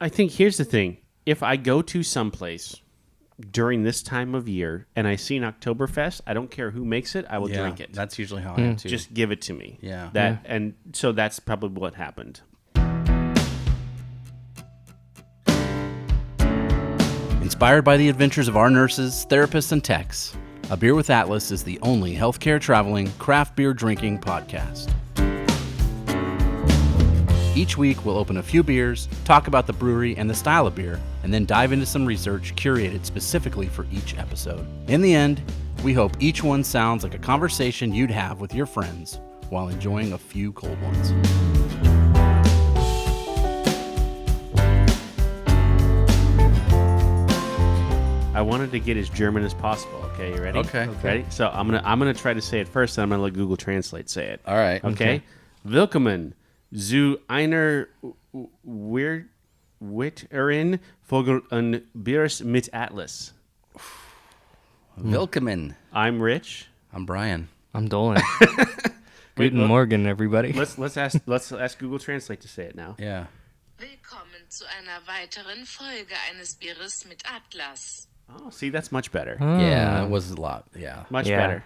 I think here's the thing. If I go to someplace during this time of year and I see an Oktoberfest, I don't care who makes it, I will drink it. That's usually how I am too. Just give it to me. Yeah. And so that's probably what happened. Inspired by the adventures of our nurses, therapists, and techs, A Beer with Atlas is the only healthcare traveling, craft beer drinking podcast. Each week, we'll open a few beers, talk about the brewery and the style of beer, and then dive into some research curated specifically for each episode. In the end, we hope each one sounds like a conversation you'd have with your friends while enjoying a few cold ones. I wanted to get as German as possible. Okay, you ready? Okay. Ready? So I'm gonna try to say it first, and I'm gonna let Google Translate say it. All right. Okay. Willkommen zu einer weiteren Folge an Biers mit Atlas. Willkommen. I'm Rich. I'm Brian. I'm Dolan. Guten Morgen, everybody. Let's ask Google Translate to say it now. Yeah. Willkommen zu einer weiteren Folge eines Bieres mit Atlas. Oh, see, that's much better. Yeah, it was a lot. Yeah. Much Yeah. better.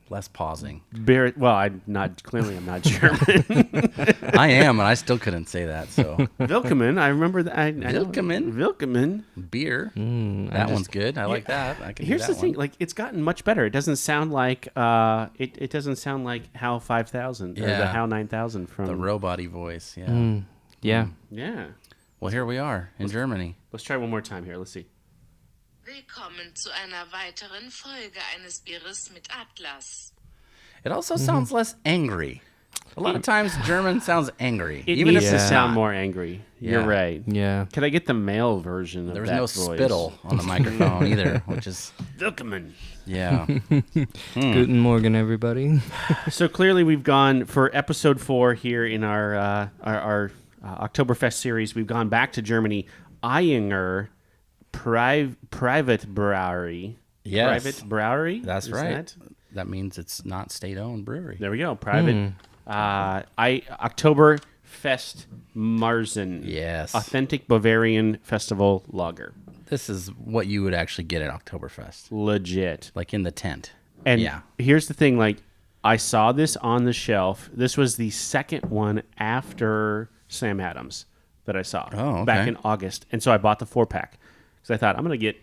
Less pausing. Beer. Well, I'm not German. I am, and I still couldn't say that, so. Willkommen. I remember that. I know. Willkommen? Willkommen. Beer. That one's good. I like that. I can Here's do the that thing, one. like it's gotten much better. It doesn't sound like it doesn't sound like HAL 5000 or the Yeah. HAL 9000 from The robot-y voice, yeah. Yeah. Yeah. Well, here we are in Germany. Let's try one more time here. Let's see. Willkommen zu einer weiteren Folge eines Bieres mit Atlas. It also sounds less angry. A lot of times German sounds angry. It even needs if to it's sound not. more angry. Yeah. You're right. Yeah. Can I get the male version of There was that no voice? spittle on the microphone either, which is, Willkommen. yeah. Guten Morgen, everybody. So clearly we've gone for episode 4 here in our Oktoberfest series. We've gone back to Germany. Ayinger Private Brewery. Yes. Private Brewery? That's Is right. that- That means it's not state-owned brewery. There we go. Private. Oktoberfest Marzen. Yes. Authentic Bavarian Festival Lager. This is what you would actually get at Oktoberfest, Legit. like in the tent. And yeah. here's the thing, like, I saw this on the shelf. This was the second one after Sam Adams that I saw Oh, back okay. in August. And so I bought the 4-pack because I thought I'm going to get,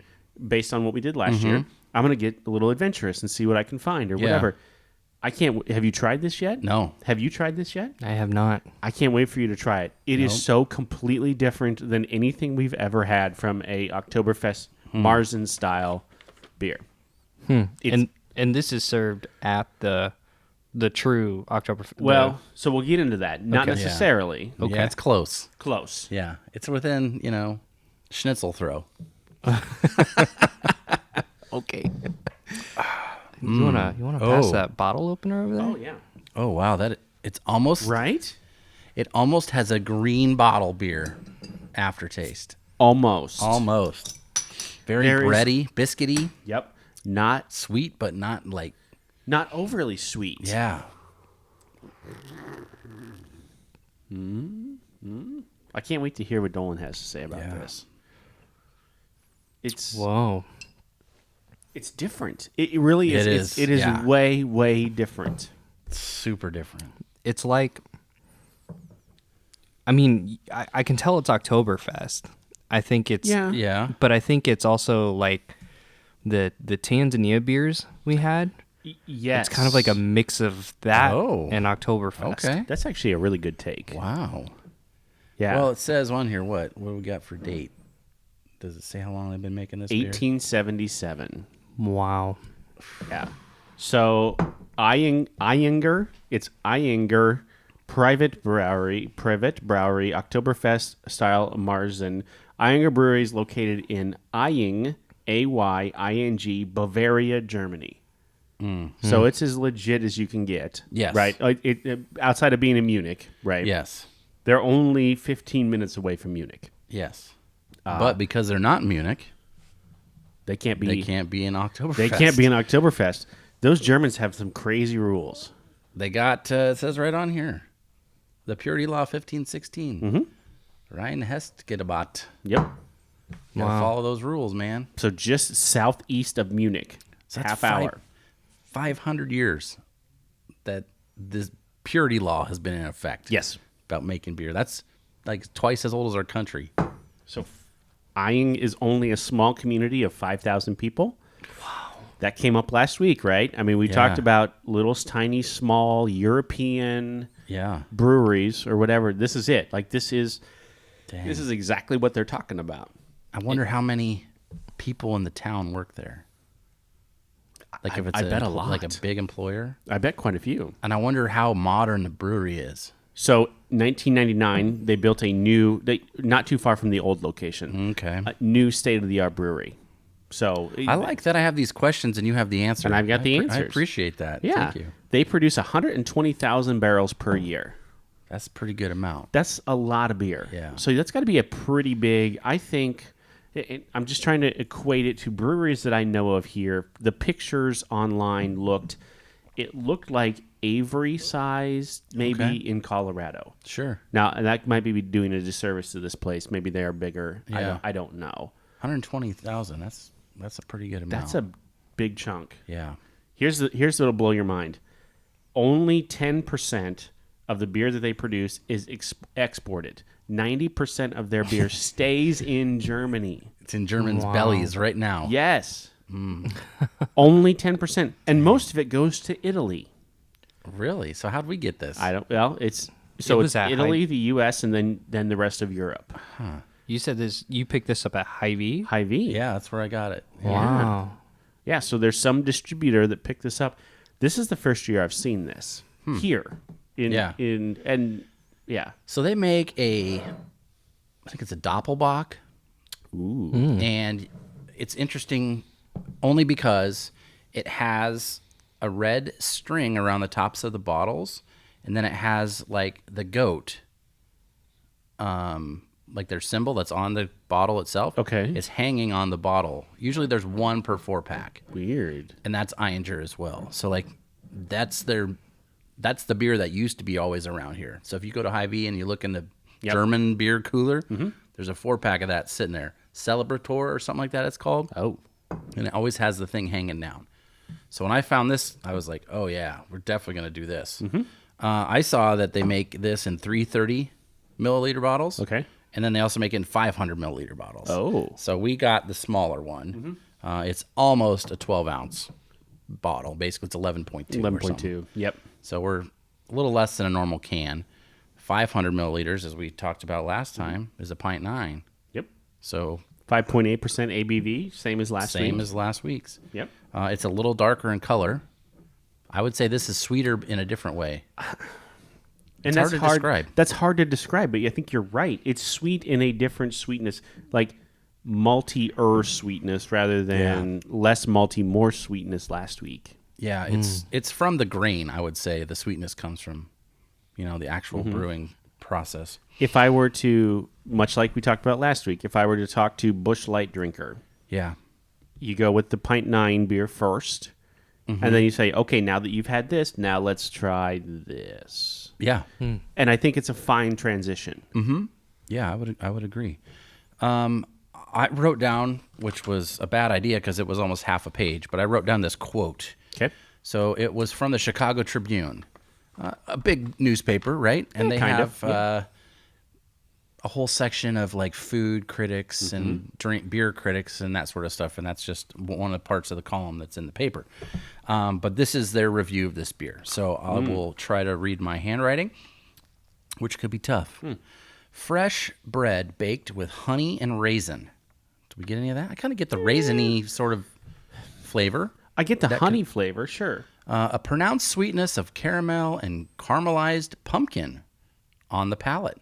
based on what we did last year, I'm going to get a little adventurous and see what I can find or Yeah. whatever. I can't. Have you tried this yet? No. Have you tried this yet? I have not. I can't wait for you to try it. It is so completely different than anything we've ever had from a Oktoberfest Marzen style beer. It's- And this is served at the true Oktoberfest. Well, so we'll get into that. Not Okay. necessarily. Yeah, it's close. Close. Yeah. It's within, schnitzel throw. okay. You wanna pass Oh. that bottle opener over there? Oh yeah. Oh, wow. It's almost, Right? it almost has a green bottle beer aftertaste. Almost. Almost. Very There is- bready, biscuity, Yep. Not sweet, but not like, overly sweet. yeah. I can't wait to hear what Dolan has to say about Yeah. this. It's Whoa. it's different. It really is. It is, It is yeah. way, way different. Super different. It's like, I mean, I can tell it's Oktoberfest. I think it's, Yeah. Yeah. but I think it's also like the Tanzania beers we had. Yes. It's kind of like a mix of that Oh. and Oktoberfest. Okay. That's actually a really good take. Wow. Yeah. Well, it says on here what do we got for date? Does it say how long they've been making this beer? 1877. Wow. Yeah. So Ayinger, it's Ayinger Private Brewery, Oktoberfest style Marzen. Ayinger Brewery is located in Aying, Aying, Bavaria, Germany. So it's as legit as you can get. Yes. Right. Outside of being in Munich, right? Yes. They're only 15 minutes away from Munich. Yes. But because they're not in Munich, They can't be. they can't be in Oktoberfest. They can't be in Oktoberfest. Those Germans have some crazy rules. They got, it says right on here, the Purity Law 1516. Rheinheitsgebot. Yep. You gotta follow those rules, man. So just southeast of Munich. So that's Half hour. 500 years that this purity law has been in effect. Yes. About making beer. That's like twice as old as our country. So Ayinger is only a small community of 5,000 people. Wow. That came up last week, right? I mean, we talked about little, tiny, small European breweries or whatever. This is it. Like, this is exactly what they're talking about. I wonder how many people in the town work there. Like if it's I bet a lot. Like a big employer. I bet quite a few. And I wonder how modern the brewery is. So 1999, they built a new, not too far from the old location. Okay. A new state-of-the-art brewery. So I like that I have these questions and you have the answer. And I've got the answers. I appreciate that. Yeah. Thank you. They produce 120,000 barrels per year. That's a pretty good amount. That's a lot of beer. Yeah. So that's got to be a pretty big, I think, I'm just trying to equate it to breweries that I know of here. The pictures online looked like Avery sized, maybe in Colorado. Sure. Now, and that might be doing a disservice to this place. Maybe they are bigger. Yeah. I don't know. 120,000. That's a pretty good amount. That's a big chunk. Yeah. Here's what'll blow your mind. Only 10% of the beer that they produce is exported. 90% of their beer stays in Germany. It's in Germans' bellies right now. Yes. Only 10%. And most of it goes to Italy. Really? So how'd we get this? It's was at Italy, the US, and then the rest of Europe. You said this. You picked this up at Hy-Vee? Hy-Vee. Yeah, that's where I got it. Wow. Yeah, so there's some distributor that picked this up. This is the first year I've seen this here. So they make I think it's a Doppelbock. Ooh. And it's interesting only because it has a red string around the tops of the bottles, and then it has like the goat, like their symbol that's on the bottle itself. Okay. It's hanging on the bottle. Usually there's one per 4-pack. Weird. And that's Ayinger as well. So like that's the beer that used to be always around here. So if you go to Hy-Vee and you look in the German beer cooler, there's a 4-pack of that sitting there. Celebrator or something like that it's called. Oh. And it always has the thing hanging down. So when I found this, I was like, oh yeah, we're definitely going to do this. I saw that they make this in 330 milliliter bottles. Okay. And then they also make it in 500 milliliter bottles. Oh. So we got the smaller one. It's almost a 12-ounce bottle. Basically, it's 11.2. 11.2. Yep. So we're a little less than a normal can. 500 milliliters, as we talked about last time, is a pint 9. Yep. So 5.8% ABV, same as last week. same as last week's. Yep. It's a little darker in color. I would say this is sweeter in a different way. And It's hard to describe. That's hard to describe, but I think you're right. It's sweet in a different sweetness, like malty-er sweetness rather than less malty, more sweetness last week. Yeah, it's from the grain, I would say. The sweetness comes from, the actual brewing process. If I were to, much like we talked about last week, if I were to talk to Busch Light drinker, Yeah. you go with the pint 9 beer first, and then you say, okay, now that you've had this, now let's try this. Yeah. And I think it's a fine transition. Yeah, I would agree. I wrote down, which was a bad idea because it was almost half a page, but I wrote down this quote. Okay. So it was from the Chicago Tribune, a big newspaper, right? And they kind have of, a whole section of like food critics and beer critics and that sort of stuff. And that's just one of the parts of the column that's in the paper. But this is their review of this beer. So I will try to read my handwriting, which could be tough. Fresh bread baked with honey and raisin. Do we get any of that? I kind of get the raisiny sort of flavor. I get the honey flavor, sure. A pronounced sweetness of caramel and caramelized pumpkin on the palate.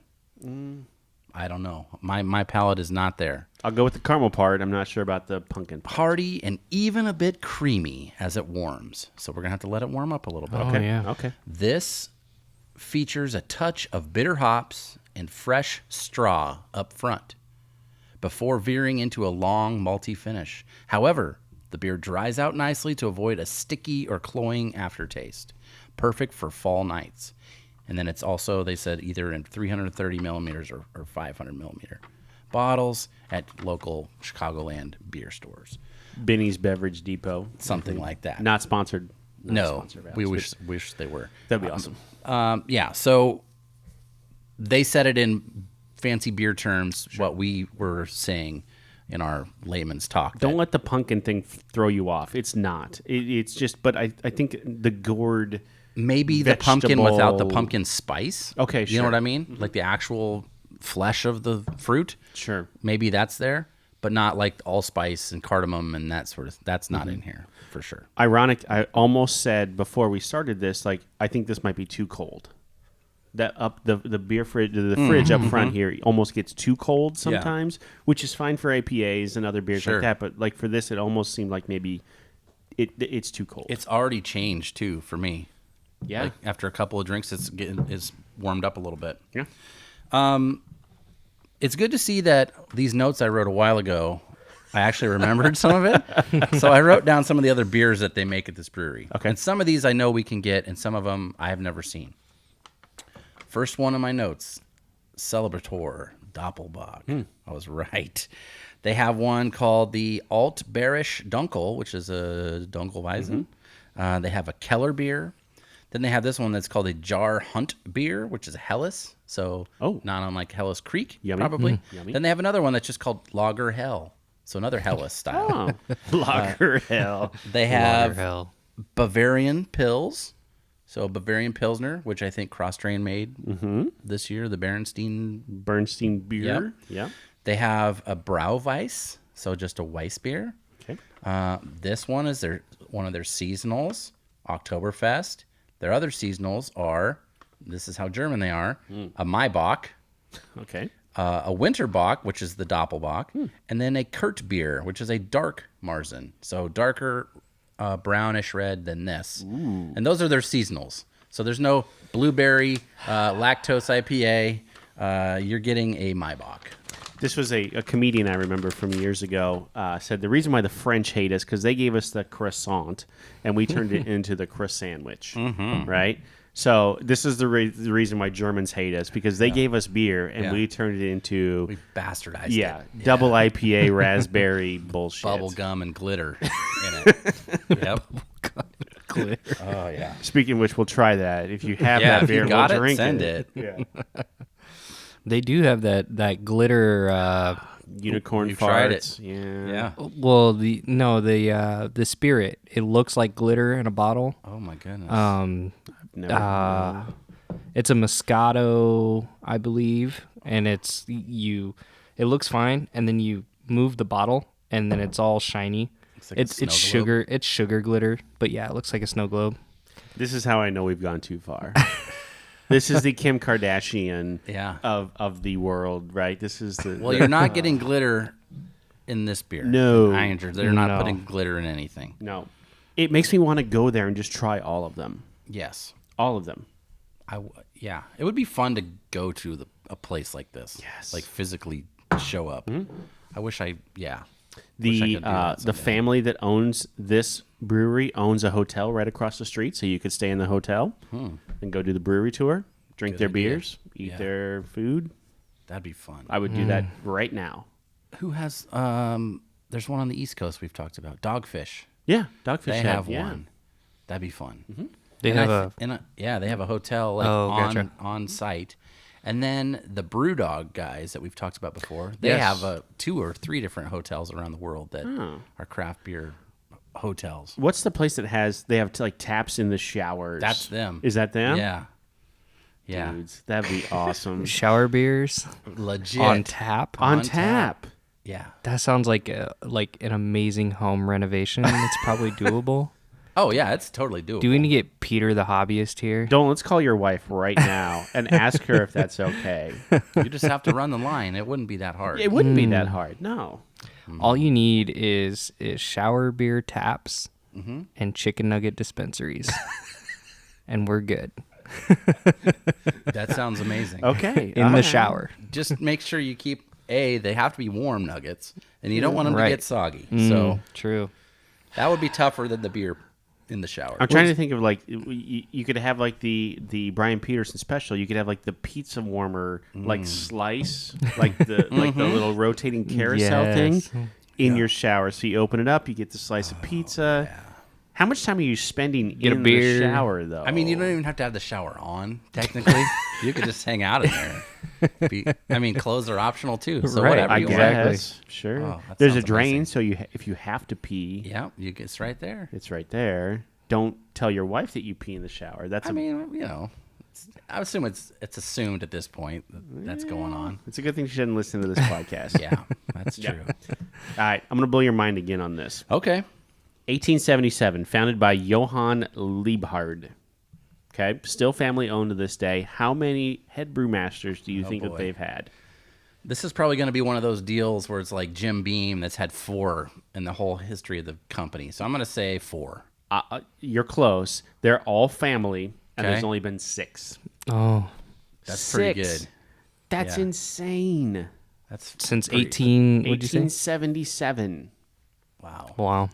I don't know. My palate is not there. I'll go with the caramel part. I'm not sure about the pumpkin part. Hearty and even a bit creamy as it warms. So we're going to have to let it warm up a little bit. Oh, yeah. Okay. This features a touch of bitter hops and fresh straw up front before veering into a long malty finish. However, the beer dries out nicely to avoid a sticky or cloying aftertaste. Perfect for fall nights. And then it's also, they said, either in 330 millimeters or 500 millimeter bottles at local Chicagoland beer stores. Benny's Beverage Depot. Something like that. Not sponsored. No, sponsored, we wish they were. That'd be awesome. Yeah, so they said it in fancy beer terms, what we were saying in our layman's talk. Don't let the pumpkin thing throw you off. It's not. It's just, but I think the gourd. Maybe the pumpkin without the pumpkin spice. Okay, You know sure. what I mean? Like the actual flesh of the fruit. Sure. Maybe that's there, but not like allspice and cardamom and that sort of. That's not in here for sure. Ironic. I almost said before we started this, like, I think this might be too cold. That up the beer fridge, the fridge up front here almost gets too cold sometimes, which is fine for IPAs and other beers like that. But like for this, it almost seemed like maybe it's too cold. It's already changed too for me. Yeah. Like after a couple of drinks, it's warmed up a little bit. Yeah. It's good to see that these notes I wrote a while ago, I actually remembered some of it. So I wrote down some of the other beers that they make at this brewery. Okay. And some of these I know we can get, and some of them I have never seen. First one in my notes, Celebrator Doppelbock. I was right. They have one called the Altbärisch Dunkel, which is a Dunkelweizen. They have a Keller beer. Then they have this one that's called a Jar Hunt beer, which is a Helles. So not unlike Helles Creek, Yummy. probably. Yummy. Then they have another one that's just called Lager Hell. So another Helles style. Lager Hell. They have Hell. Bavarian Pils. So Bavarian Pilsner, which I think Cross Train made this year, the Bernstein beer. Yeah. They have a Brauweiss, so just a Weiss beer. Okay. This one is one of their seasonals, Octoberfest. Their other seasonals are, this is how German they are, a Maibach, Okay. a Winterbock, which is the Doppelbock, and then a Kurt beer, which is a dark Marzen. So darker, brownish red than this. And those are their seasonals. So there's no blueberry, lactose IPA. You're getting a Maibach. This was a comedian I remember from years ago said the reason why the French hate us because they gave us the croissant and we turned it into the croissant sandwich, right? So this is the reason why Germans hate us because they gave us beer and we turned it into We bastardized it. double IPA raspberry bullshit. Bubble gum and glitter in it. Yep. Glitter. Oh, yeah. Speaking of which, we'll try that. If you have Yeah, that if beer, you got we'll it, drink send it. it. Yeah. They do have that glitter. Unicorn We've farts. tried it. Yeah. Well, the spirit. It looks like glitter in a bottle. Oh, my goodness. Never. It's a Moscato, I believe, and it looks fine, and then you move the bottle, and then it's all shiny. like a It's snow globe. sugar. It's sugar glitter, but yeah, it looks like a snow globe. This is how I know we've gone too far. This is the Kim Kardashian of the world, right? This is the. Well, you're not getting glitter in this beer. No. Ayinger, they're not No. putting glitter in anything. No. It makes me want to go there and just try all of them. Yes. All of them. Yeah. It would be fun to go to a place like this. Yes. Like physically show up. I wish I could do The that the someday. family that owns this brewery owns a hotel right across the street, so you could stay in the hotel and go do the brewery tour, drink Good their idea. beers, eat Yeah. their food. That'd be fun. I would do that right now. Who has there's one on the East Coast we've talked about. Dogfish. Yeah, Dogfish They Head, have yeah. one. That'd be fun. They And have they have a hotel like gotcha. on site. And then the Brewdog guys that we've talked about before, they Yes. have 2 or 3 different hotels around the world that Oh. are craft beer hotels. What's the place that they have like taps in the showers? That's them. Is that them? Yeah. Yeah. Dudes, that'd be awesome. shower beers Legit. on tap. On On tap. Yeah. That sounds like an amazing home renovation. It's probably doable. Oh, yeah, it's totally doable. Do we need to get Peter the hobbyist here? Let's call your wife right now and ask her if that's okay. You just have to run the line. It wouldn't be that hard. It wouldn't be that hard. No. All you need is shower beer taps and chicken nugget dispensaries, and we're good That sounds amazing. Okay. in the shower. Just make sure you keep, they have to be warm nuggets, and you don't want them to Right. get soggy. So True. that would be tougher than the beer in the shower. I'm trying to think of like you could have like the Brian Peterson special. You could have like the pizza warmer like slice, like the little rotating carousel thing in your shower. So you open it up, you get the slice of pizza. Yeah. How much time are you spending in the shower though? I mean, you don't even have to have the shower on. Technically, you could just hang out in there. Clothes are optional too. So whatever you want. Sure. Oh, there's a drain, amazing. So if you have to pee, it's right there. It's right there. Don't tell your wife that you pee in the shower. I assume it's assumed at this point that's going on. It's a good thing she didn't listen to this podcast. Yeah, that's true. All right, I'm going to blow your mind again on this. Okay. 1877, founded by Johann Liebhard. Okay, still family owned to this day. How many head brewmasters do you think that they've had? This is probably going to be one of those deals where it's like Jim Beam that's had 4 in the whole history of the company. So I'm going to say 4. You're close. They're all family, and there's only been 6. Oh, that's 6. Pretty good. That's insane. That's since 1877. Wow.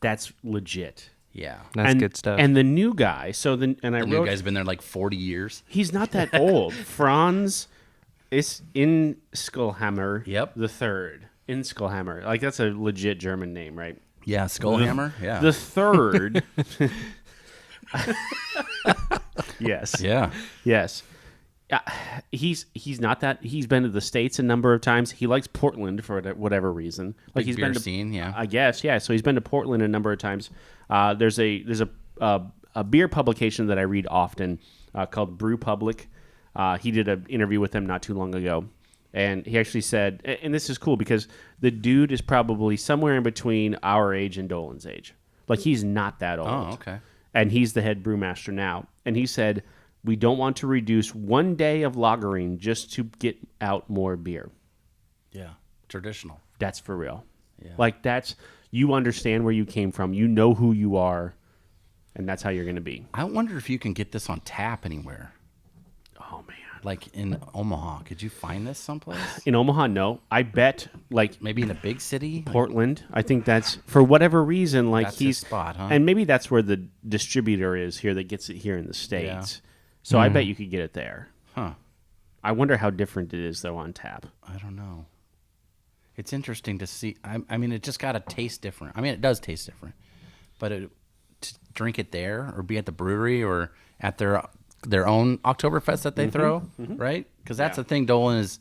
That's legit. Yeah, that's good stuff. And the new guy, the new guy's been there like 40 years. He's not that old. Franz is in Skullhammer. Yep, the third in Skullhammer. Like that's a legit German name, right? Yeah, Skullhammer. Yeah, the third. Yes. Yeah. Yes. He's not that. He's been to the States a number of times. He likes Portland for whatever reason. Like he's been to scene, yeah. I guess, yeah. So he's been to Portland a number of times. There's a beer publication that I read often called Brew Public. He did an interview with them not too long ago, and he actually said, and this is cool because the dude is probably somewhere in between our age and Dolan's age. Like he's not that old. Oh, okay. And he's the head brewmaster now, and he said, we don't want to reduce one day of lagering just to get out more beer. Yeah, traditional. That's for real. Yeah. Like you understand where you came from. You know who you are, and that's how you're going to be. I wonder if you can get this on tap anywhere. Oh, man. Like in Omaha. Could you find this someplace? In Omaha, no. I bet, like... Maybe in a big city? Portland. I think that's, for whatever reason, like that's his spot, huh? And maybe that's where the distributor is here that gets it here in the States. Yeah. So I bet you could get it there. Huh. I wonder how different it is, though, on tap. I don't know. It's interesting to see. I mean, it just got to taste different. I mean, it does taste different. But to drink it there or be at the brewery or at their own Octoberfest that they throw, right? Because that's the thing, Dolan, is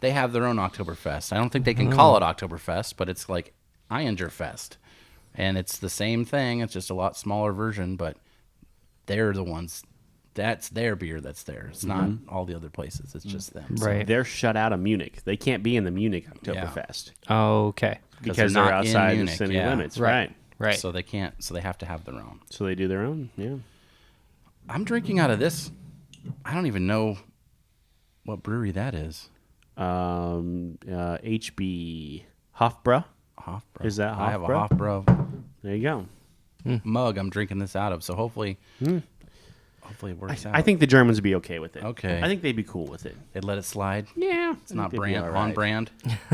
they have their own Octoberfest. I don't think they can call it Octoberfest, but it's like Ayinger Fest. And it's the same thing. It's just a lot smaller version, but they're the ones... That's their beer that's there. It's not all the other places. It's just them. Right. So they're shut out of Munich. They can't be in the Munich Oktoberfest. Yeah. Okay. Because they're outside the city limits. Right. So they can't. So they have to have their own. So they do their own. Yeah. I'm drinking out of this. I don't even know what brewery that is. HB Hofbräu. Hofbräu. Is that Hofbräu? I have a Hofbräu. There you go. Mug I'm drinking this out of. So hopefully it works out. I think the Germans would be okay with it. Okay. I think they'd be cool with it. They'd let it slide? Yeah. It's not on brand?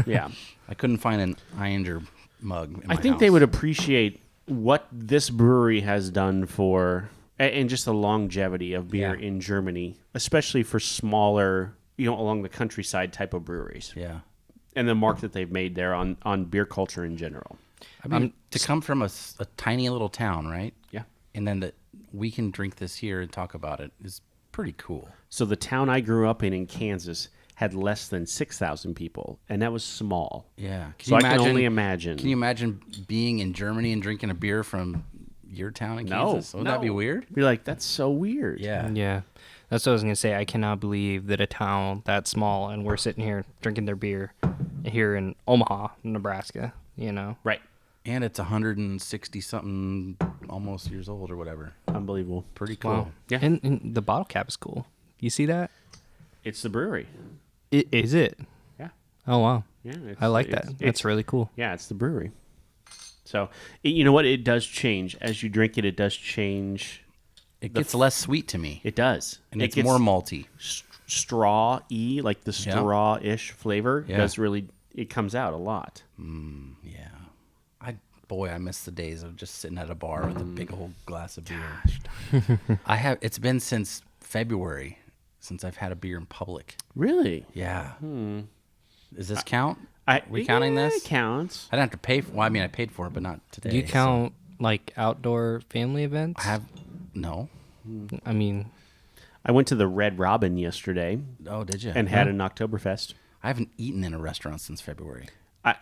Yeah. I couldn't find an Ayinger mug in my I think house. they would appreciate what this brewery has done for, and just the longevity of beer in Germany, especially for smaller, along the countryside type of breweries. Yeah. And the mark that they've made there on beer culture in general. I mean, to come from a tiny little town, right? Yeah. And then we can drink this here and talk about it is pretty cool. So the town I grew up in Kansas had less than 6,000 people, and that was small. Yeah. I can only imagine. Can you imagine being in Germany and drinking a beer from your town in Kansas? Wouldn't that be weird? You're like, that's so weird. Yeah. Yeah. That's what I was going to say. I cannot believe that a town that small and we're sitting here drinking their beer here in Omaha, Nebraska, Right. And it's 160-something, almost years old or whatever. Unbelievable. Pretty cool. Wow. Yeah. And the bottle cap is cool. You see that? It's the brewery. Is it? Yeah. Oh, wow. Yeah. I like that. That's really cool. Yeah, it's the brewery. So, you know what? It does change. As you drink it, it does change. It gets less sweet to me. It does. And it's more malty. Straw-y, like the straw-ish flavor, does really, it comes out a lot. Yeah. boy, I miss the days of just sitting at a bar with a big old glass of beer. It's been since February since I've had a beer in public. Really? Yeah. Does this count? We counting this? It counts. I didn't have to pay for. Well, I mean, I paid for it, but not today. Do you count like outdoor family events? No. I mean, I went to the Red Robin yesterday Oh, did you? and had an Oktoberfest. I haven't eaten in a restaurant since February.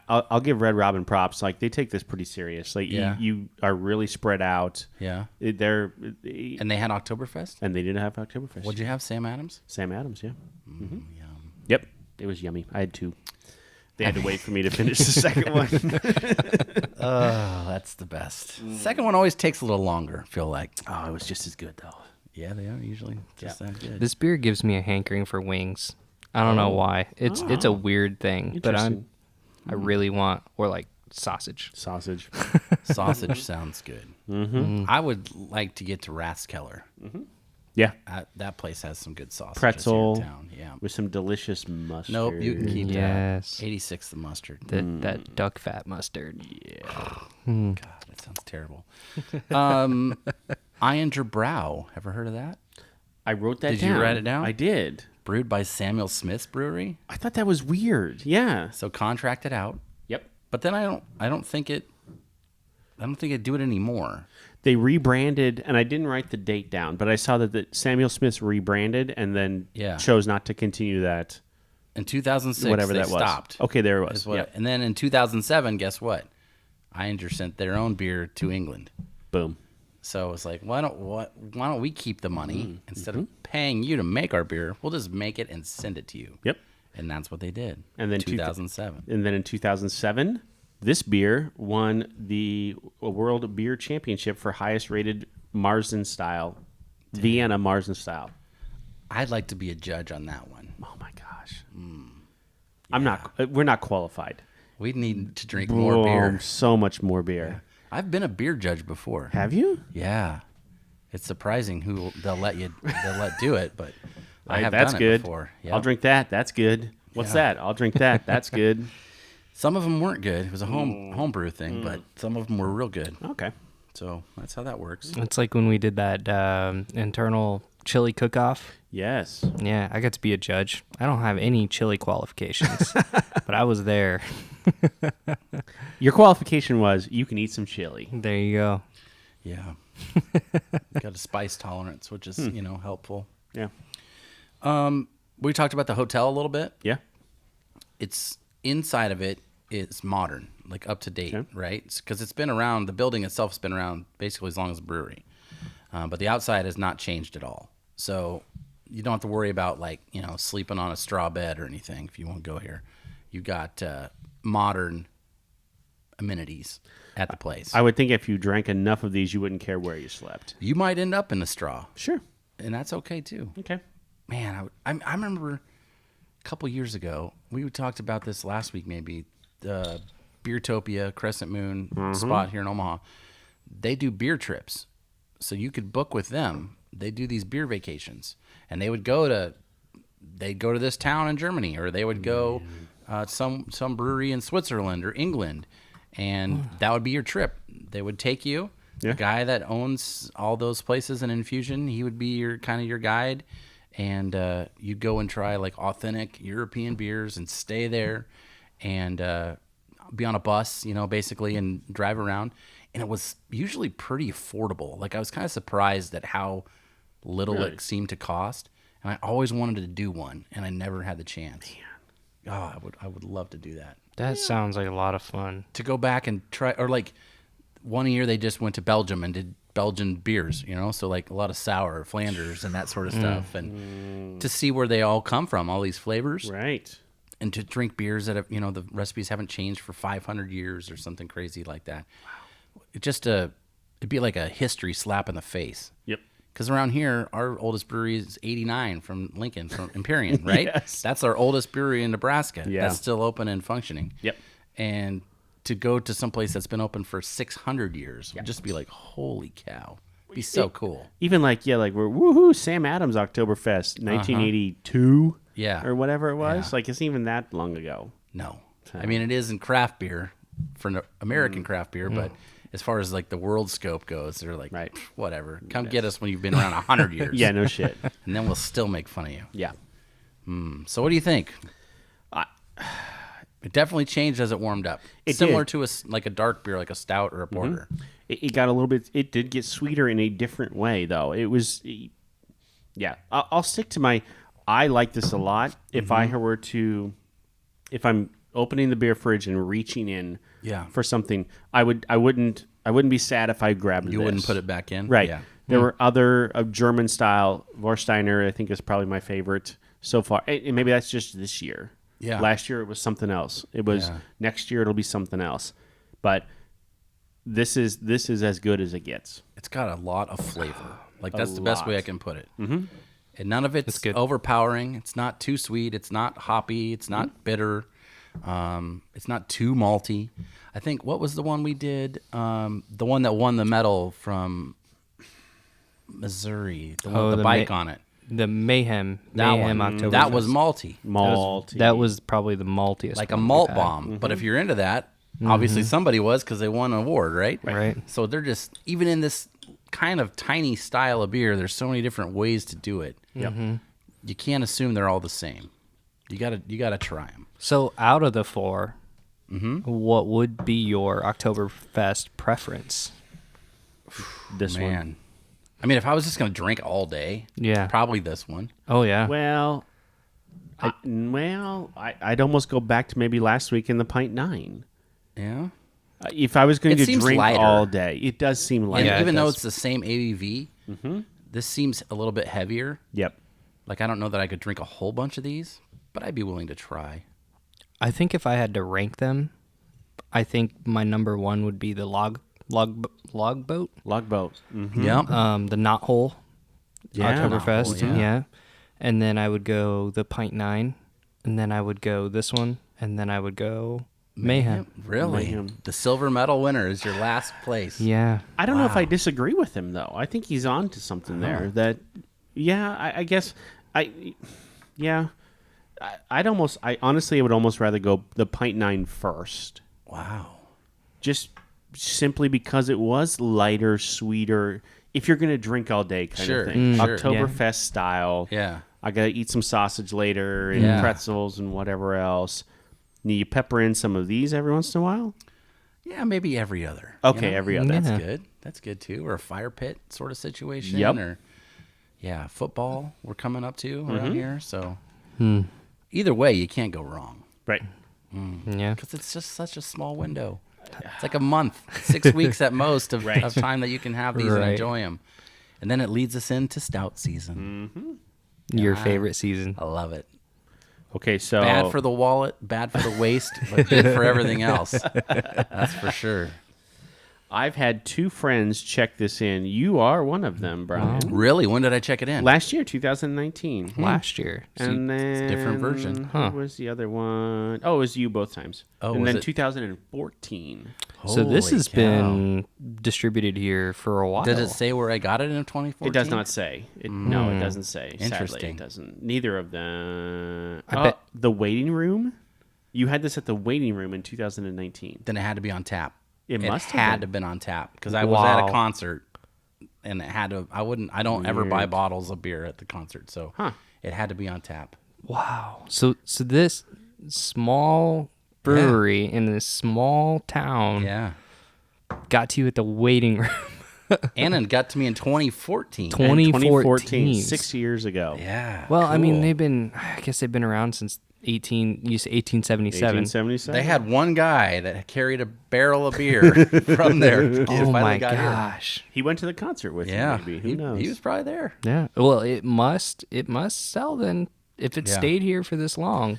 I'll give Red Robin props. Like, they take this pretty serious. Like, you are really spread out. Yeah. And And they had Oktoberfest? they didn't have Oktoberfest. What'd you have, Sam Adams? Sam Adams, yeah. Yum. Yep. It was yummy. I had 2. They had to wait for me to finish the second one. Oh, that's the best. Second one always takes a little longer, I feel like. Oh, it was just as good, though. Yeah, they are usually just that good. this beer gives me a hankering for wings. I don't know why. It's a weird thing, but I really want like sausage. Sausage. Sausage sounds good. I would like to get to Rathskeller. Yeah. That place has some good sausages Pretzel. here in town. Yeah. With some delicious mustard. Nope, you can keep Yes. that. 86 the mustard. That duck fat mustard. God, that sounds terrible. Ayinger Brow. Ever heard of that? I wrote that Did down. you write it down? I did. Brewed by Samuel Smith's Brewery. I thought that was weird. Yeah. So contracted out. Yep. But then I don't think it'd do it anymore. They rebranded, and I didn't write the date down, but I saw that Samuel Smith's rebranded and then chose not to continue that. In 2006, Whatever they that was. stopped. Okay, there it was. Is what- Yep. And then in 2007, guess what? Ayinger sent their own beer to England. Boom. So it's like, why don't we keep the money instead of paying you to make our beer? We'll just make it and send it to you. Yep. And that's what they did. And then 2007. And then in 2007, this beer won the World Beer Championship for highest rated Marzen style, Vienna Marzen style. I'd like to be a judge on that one. Oh my gosh. I'm not. We're not qualified. We need to drink more beer. So much more beer. I've been a beer judge before. Have you? Yeah. It's surprising who they'll let do it, but I have That's done good. it before. Yep. I'll drink that. That's good. What's that? I'll drink that. That's good. Some of them weren't good. It was a homebrew thing, but some of them were real good. Okay. So that's how that works. It's like when we did that internal chili cook-off. Yes. Yeah, I got to be a judge. I don't have any chili qualifications, but I was there. Your qualification was you can eat some chili. There you go. Yeah. Got a spice tolerance, which is, helpful. Yeah. We talked about the hotel a little bit. Yeah. It's inside of it is modern, like up to date, Okay. right? Because it's been around, the building itself has been around basically as long as the brewery. But the outside has not changed at all. So you don't have to worry about sleeping on a straw bed or anything if you want to go here. You got modern amenities at the place. I would think if you drank enough of these, you wouldn't care where you slept. You might end up in a straw, Sure. and that's okay too. Okay. Man, I remember a couple years ago, we talked about this last week maybe, Beertopia, Crescent Moon spot here in Omaha. They do beer trips, so you could book with them. They do these beer vacations, and they'd go to this town in Germany, or they would go some brewery in Switzerland or England, and that would be your trip. They would take you. Yeah. The guy that owns all those places in Infusion, he would be your guide, and you'd go and try like authentic European beers and stay there, and be on a bus, basically, and drive around. And it was usually pretty affordable. Like, I was kind of surprised at how little it seemed to cost. And I always wanted to do one, and I never had the chance. Man. Oh, I would love to do that. That sounds like a lot of fun. To go back and try, or like one year they just went to Belgium and did Belgian beers, so like a lot of sour, Flanders, and that sort of stuff. And to see where they all come from, all these flavors. Right. And to drink beers that have, the recipes haven't changed for 500 years or something crazy like that. Wow. It'd be like a history slap in the face. Yep. Because around here, our oldest brewery is 89 from Lincoln, from Empyrean, right? Yes. That's our oldest brewery in Nebraska. Yeah. That's still open and functioning. Yep. And to go to some place that's been open for 600 years would just be like, holy cow. It'd be so cool. Even we're woohoo, Sam Adams Oktoberfest, 1982. Yeah. Or whatever it was. Yeah. Like, it's even that long ago. No. I mean, it is in craft beer. for American craft beer, but as far as like the world scope goes, they're like, Right. whatever. Come get us when you've been around 100 years. Yeah, no shit. And then we'll still make fun of you. Yeah. So what do you think? I- It definitely changed as it warmed up. It Similar did. to like a dark beer, like a stout or a porter. It got a little bit. It did get sweeter in a different way, though. It was, yeah. I'll stick to my. I like this a lot. If I were to, if I'm opening the beer fridge and reaching in, Yeah. for something, I wouldn't be sad if I grabbed. You wouldn't put it back in? right. Yeah. There were other German style. Vorsteiner, I think, is probably my favorite so far. And maybe that's just this year. Yeah. Last year it was something else. It was next year it'll be something else. But this is as good as it gets. It's got a lot of flavor. Like that's the lot. best way I can put it. Mm-hmm. And none of it's good. overpowering. It's not too sweet. It's not hoppy. It's not bitter. It's not too malty. I think what was the one we did? The one that won the medal from Missouri. The one with the bike on it. The Mayhem That one. Octoberfest. That was malty. Malty. That was probably the maltiest. Like a one we've malt had. bomb. But if you're into that, obviously somebody was because they won an award, right? Right. So they're just, even in this kind of tiny style of beer, there's so many different ways to do it. Yep. You can't assume they're all the same. You gotta try them. So out of the four, what would be your Oktoberfest preference? This one. Man, I mean, if I was just gonna drink all day, Yeah. probably this one. Oh yeah. Well, I'd almost go back to maybe last week in the pint 9. Yeah. If I was going It to seems drink lighter. all day, it does seem And lighter. Yeah, it even though does. it's the same ABV, this seems a little bit heavier. Yep. Like I don't know that I could drink a whole bunch of these, but I'd be willing to try. I think if I had to rank them, I think my number one would be the log boat, Logboat. Yeah. the knot hole Oktoberfest. Knot Hole, yeah. And then I would go the pint 9, and then I would go this one, and then I would go Mayhem. Really? Mayhem. The silver medal winner is your last place. Yeah. I don't know if I disagree with him, though. I think he's on to something there. That, I guess, I honestly would almost rather go the pint 9 first. Wow. Just simply because it was lighter, sweeter. If you're going to drink all day kind Sure, of thing. sure. Oktoberfest style. Yeah. I got to eat some sausage later and Yeah. pretzels and whatever else. And you pepper in some of these every once in a while? Yeah, maybe every other. Okay, every other. Yeah. That's good. That's good too. Or a fire pit sort of situation. Yep. Or football we're coming up to around here. So Hmm. either way, you can't go wrong Right. Yeah. because it's just such a small window. It's like a month, 6 weeks at most of time that you can have these and Right. enjoy them. And then it leads us into stout season. Your favorite season. I love it. Okay, so Bad for the wallet, bad for the waist, but good for everything else. That's for sure. I've had 2 friends check this in. You are one of them, Brian. Really? When did I check it in? Last year, 2019. Last year. And then a different version. Who was the other one? Oh, it was you both times. Oh, and was then it? 2014. So this Holy has cow. been distributed here for a while. Did it say where I got it in 2014? It does not say. No, it doesn't say. Sadly, Interesting. it doesn't. Neither of them. I bet- The waiting room. You had this at the waiting room in 2019. Then it had to be on tap. It must have had been. to have been on tap because I was at a Wow. concert and it had to. I don't ever buy bottles of beer at the concert, so it had to be on tap. Wow. So this small brewery in this small town Yeah, got to you at the waiting room. and it got to me in 2014. 2014. 6 years ago. Yeah. Well, I mean, cool. I guess they've been around since 1877. 1877. They had one guy that carried a barrel of beer from there. It Oh finally my got here. gosh. He went to the concert with Yeah, you, maybe. Who knows? He was probably there. Yeah. Well, it must sell then if it Yeah. stayed here for this long.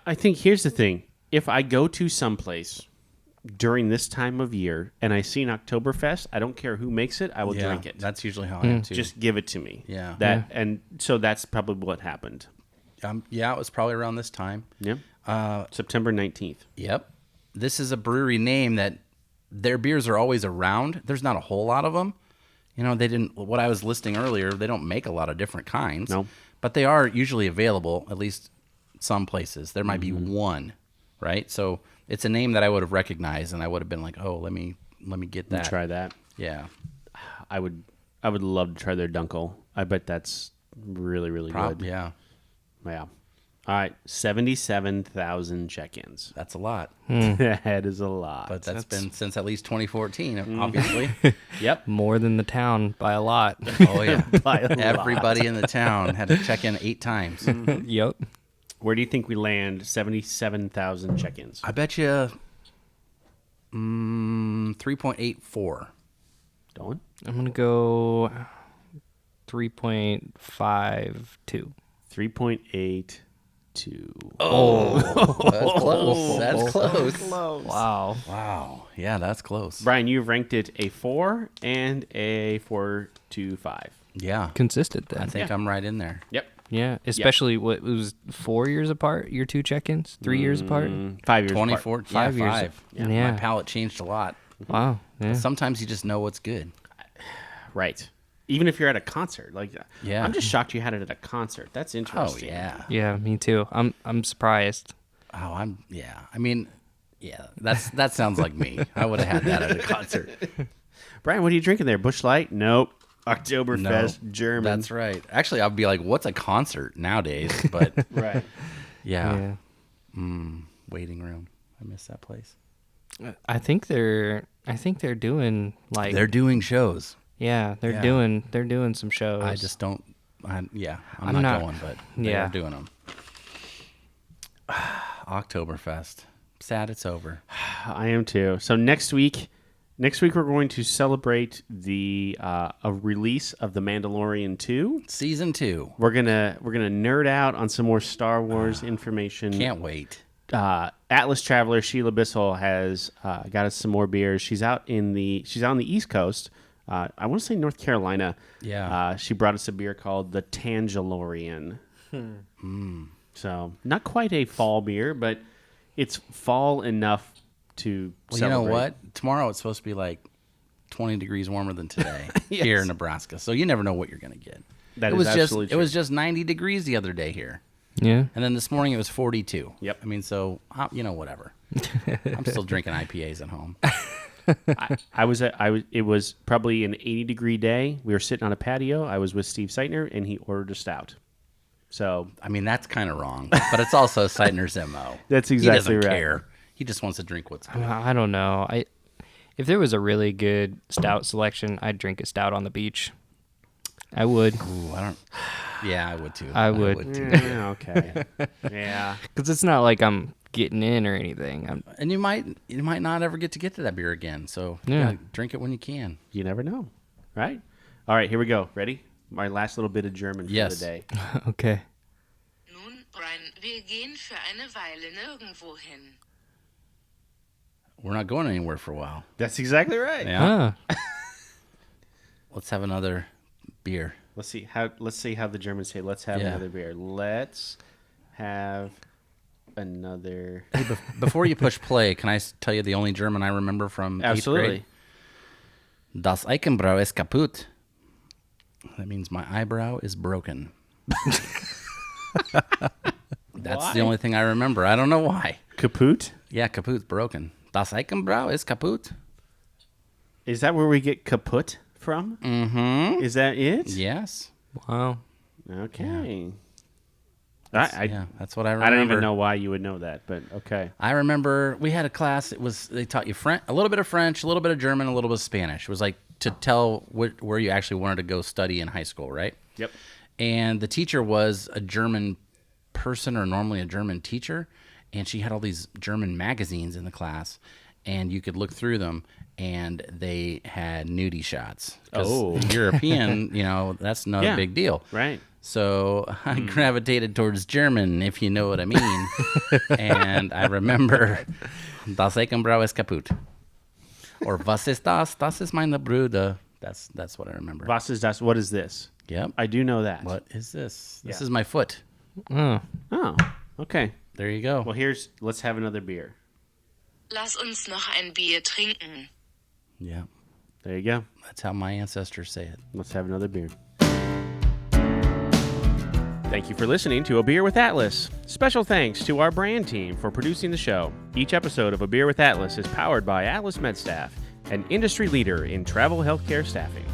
I think here's the thing. If I go to someplace during this time of year and I see an Oktoberfest, I don't care who makes it, I will drink it. That's usually how I am too. Just give it to me. Yeah. And so that's probably what happened. Yeah, it was probably around this time. Yeah. September 19th. Yep. This is a brewery name that their beers are always around. There's not a whole lot of them. You know, they didn't, what I was listing earlier, they don't make a lot of different kinds. No. But they are usually available, at least some places. There might be one, right? So It's a name that I would have recognized, and I would have been like, oh, let me get that. Try that. Yeah. I would love to try their Dunkel. I bet that's really, really good. Yeah. Yeah. All right, 77,000 check-ins. That's a lot. That is a lot. But that's been since at least 2014, obviously. Yep. More than the town by a lot. Oh, yeah. By a lot. Everybody in the town had to check in 8 times. Yep. Where do you think we land 77,000 check-ins? I bet you 3.84. Dolan? I'm going to go 3.52. 3.82. That's close. That's close. Wow. Wow. Yeah, that's close. Brian, you've ranked it a 4 and a 4.25. Yeah. Consistent then. I think I'm right in there. Yep. Yeah, especially what it was 4 years apart, your 2 check-ins? 3 years apart? 5 years apart. 24. 5 years. 5. Yeah. My palate changed a lot. Wow. Yeah. Sometimes you just know what's good. Right. Even if you're at a concert. Like, Yeah. I'm just shocked you had it at a concert. That's Oh, interesting. yeah. Yeah, me too. I'm surprised. I mean, yeah, that sounds like me. I would have had that at a concert. Brian, what are you drinking there? Busch Light? Nope. Oktoberfest, German. That's right. Actually, I'd be like, what's a concert nowadays? But right. yeah. Waiting room. I miss that place. I think they're doing like They're doing shows. yeah, they're Yeah. doing some shows. I just don't. I'm I'm not not- going, but they're yeah. doing them. Oktoberfest. Sad it's over. I am too. So next week we're going to celebrate the a release of The Mandalorian 2. Season 2. We're gonna nerd out on some more Star Wars information. Can't wait. Atlas Traveler Sheila Bissell has got us some more beers. She's out on the East Coast. I want to say North Carolina. Yeah. She brought us a beer called the Tangelorian. So not quite a fall beer, but it's fall enough to Well, celebrate. you know what? Tomorrow it's supposed to be like 20 degrees warmer than today Yes. here in Nebraska. So you never know what you're going to get. That it is was absolutely just true. it was just 90 degrees the other day here. yeah. And then this morning it was 42. Yep. I mean, so whatever. I'm still drinking IPAs at home. It was probably an 80-degree day. We were sitting on a patio. I was with Steve Seitner, and he ordered a stout. So I mean, that's kind of wrong, but it's also Seidner's MO. That's He exactly doesn't right. care. He just wants to drink what's good. I don't know. If there was a really good stout selection, I'd drink a stout on the beach. I would. Ooh, I don't. Yeah, I would too. I would. too. yeah, okay, yeah. Because it's not like I'm getting in or anything. And you might not ever get to that beer again. So you Yeah. gotta drink it when you can. You never know, right? All right, here we go. Ready? My last little bit of German for Yes. the day. Okay. Nun, Brian, wir gehen für eine Weile nirgendwo hin. We're not going anywhere for a while. That's exactly right. Yeah. Huh. Let's have another beer. Let's see how the Germans say. Let's have Yeah. another beer. Let's have another. Before you push play, can I tell you the only German I remember from 8th Absolutely. grade? Das Eichenbrau ist kaputt. That means my eyebrow is broken. That's Why? the only thing I remember. I don't know why. Kaput? Yeah, kaputt's broken. Das Eichenbrau ist kaputt. Is that where we get kaput from? Mm-hmm. Is that it? Yes. Wow. Okay. Yeah, that's what I remember. I don't even know why you would know that, but okay. I remember we had a class. They taught you a little bit of French, a little bit of German, a little bit of Spanish. It was like to tell where you actually wanted to go study in high school, right? Yep. And the teacher was a German person, or normally a German teacher, and she had all these German magazines in the class, and you could look through them, and they had nudie shots. 'Cause Oh. European, that's not Yeah. a big deal. Right. So I gravitated towards German, if you know what I mean. And I remember, Das Eichenbrau ist kaputt. Or Was ist das? Das ist meine Brüder. That's what I remember. Was ist das? What is this? Yep. I do know that. What is this? This Yeah. is my foot. Oh. Oh, okay. There you go. Well, let's have another beer. Lass uns noch ein Bier trinken. Yeah. There you go. That's how my ancestors say it. Let's have another beer. Thank you for listening to A Beer with Atlas. Special thanks to our brand team for producing the show. Each episode of A Beer with Atlas is powered by Atlas MedStaff, an industry leader in travel healthcare staffing.